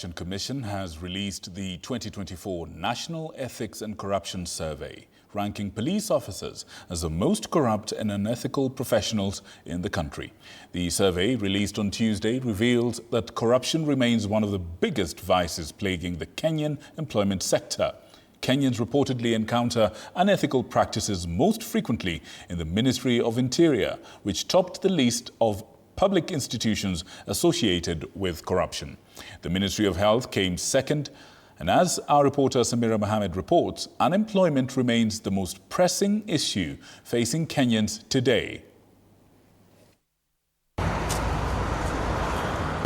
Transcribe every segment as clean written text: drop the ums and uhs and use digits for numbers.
The Commission has released the 2024 National Ethics and Corruption Survey, ranking police officers as the most corrupt and unethical professionals in the country. The survey, released on Tuesday, revealed that corruption remains one of the biggest vices plaguing the Kenyan employment sector. Kenyans reportedly encounter unethical practices most frequently in the Ministry of Interior, which topped the list of public institutions associated with corruption. The Ministry of Health came second, and as our reporter Samira Mohammed reports, unemployment remains the most pressing issue facing Kenyans today.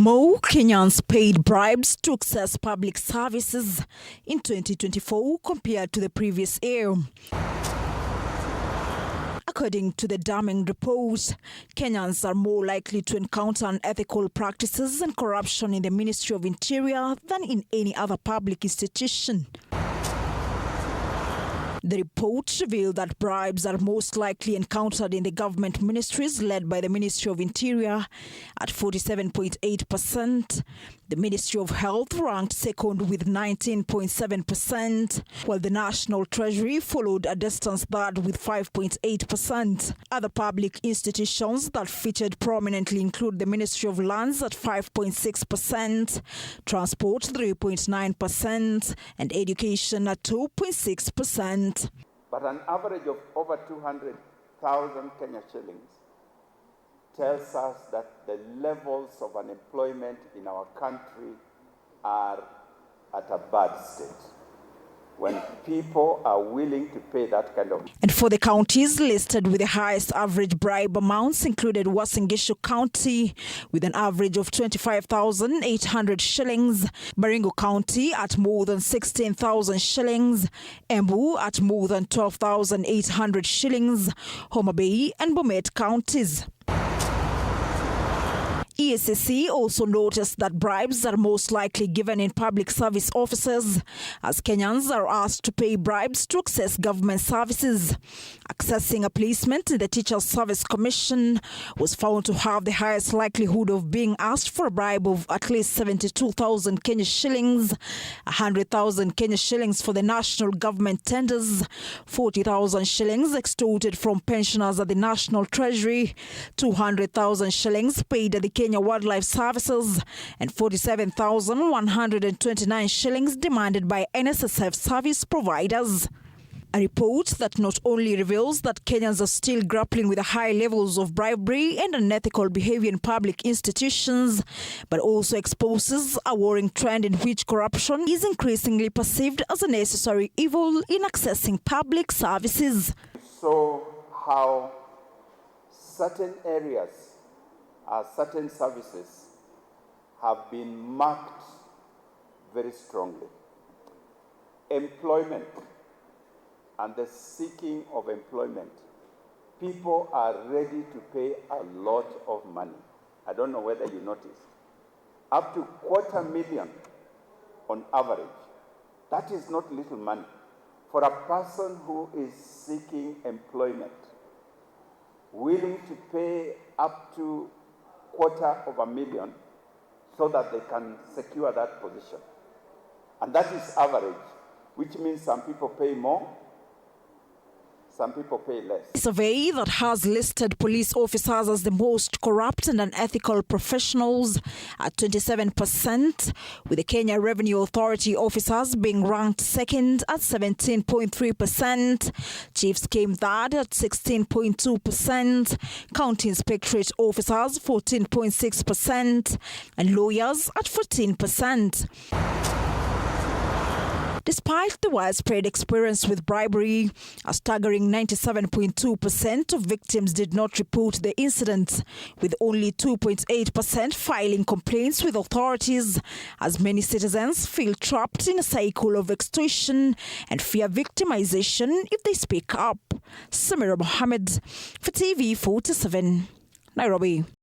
More Kenyans paid bribes to access public services in 2024 compared to the previous year. According to the damning report, Kenyans are more likely to encounter unethical practices and corruption in the Ministry of Interior than in any other public institution. The report revealed that bribes are most likely encountered in the government ministries led by the Ministry of Interior at 47.8%. The Ministry of Health ranked second with 19.7%, while the National Treasury followed a distant third with 5.8%. Other public institutions that featured prominently include the Ministry of Lands at 5.6%, Transport 3.9%, and Education at 2.6%. But an average of over 200,000 Kenya shillings tells us that the levels of unemployment in our country are at a bad state. When people are willing to pay that kind of... And for the counties listed with the highest average bribe amounts included Uasin Gishu County with an average of 25,800 shillings, Baringo County at more than 16,000 shillings, Embu at more than 12,800 shillings, Homa Bay and Bomet counties. EACC also noticed that bribes are most likely given in public service offices, as Kenyans are asked to pay bribes to access government services. Accessing a placement in the Teachers Service Commission was found to have the highest likelihood of being asked for a bribe of at least 72,000 Kenya shillings, 100,000 Kenya shillings for the national government tenders, 40,000 shillings extorted from pensioners at the National Treasury, 200,000 shillings paid at the Kenya Wildlife Services, and 47,129 shillings demanded by NSSF service providers. A report that not only reveals that Kenyans are still grappling with high levels of bribery and unethical behavior in public institutions, but also exposes a worrying trend in which corruption is increasingly perceived as a necessary evil in accessing public services. So how certain areas, certain services have been marked very strongly. Employment and the seeking of employment. People are ready to pay a lot of money. I don't know whether you noticed. Up to 250,000 on average. That is not little money. For a person who is seeking employment, willing to pay up to 250,000 so that they can secure that position. And that is average, which means some people pay more, some people pay less. A survey that has listed police officers as the most corrupt and unethical professionals at 27%, with the Kenya Revenue Authority officers being ranked second at 17.3%, chiefs came third at 16.2%, county inspectorate officers 14.6%, and lawyers at 14%. Despite the widespread experience with bribery, a staggering 97.2% of victims did not report the incident, with only 2.8% filing complaints with authorities, as many citizens feel trapped in a cycle of extortion and fear victimization if they speak up. Samira Mohammed for TV 47, Nairobi.